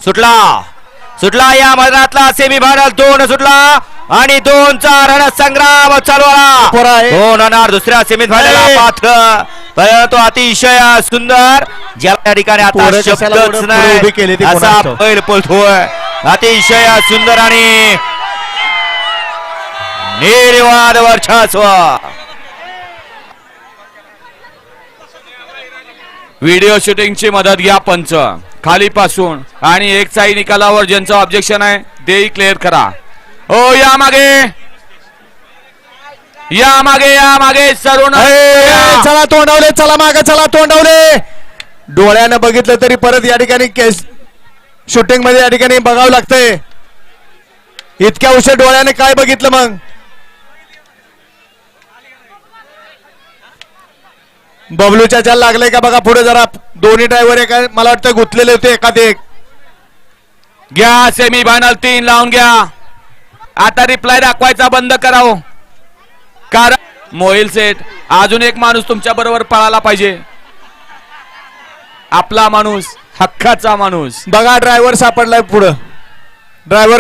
सुटला सुटला या मैदानातला सेमीफायनल 2 सुटला आणि 2चा रणसंग्राम चालू आला. 2 होणार दुसऱ्या सेमीफायनल पात्र, परंतु अतिशय सुंदर ज्याला त्या ठिकाणी आता शब्दच नाही असा बैल पळतोय. अतिशय सुंदर आणि निर्वाद वर्चस्व. व्हिडिओ शूटिंगची मदत घ्या पंच खालीपासून आणि एक साई निकालावर ज्यांचं ऑब्जेक्शन आहे ते क्लिअर करा. ओ या मागे या मागे या मागे सरून चला तोंडवले, चला मागे, चला तोंडवले. डोळ्यानं बघितलं तरी परत या ठिकाणी केस शूटिंग मध्ये या ठिकाणी बघावं लागतंय. इतक्या उशीर डोळ्याने काय बघितलं मग? बबलूच्या चाल लागले का बघा पुढे जरा. दोन्ही ड्रायव्हर एका मला वाटतं गुंतलेले होते एखाद एक. घ्या सेमीफायनल 3 लावून घ्या. आता रिप्लाय दाखवायचा बंद करावं, कारण मोहिल सेठ अजून एक माणूस तुमच्या बरोबर पळाला पाहिजे. आपला माणूस, हक्काचा माणूस. बघा ड्रायव्हर सापडलाय पुढं. ड्रायव्हर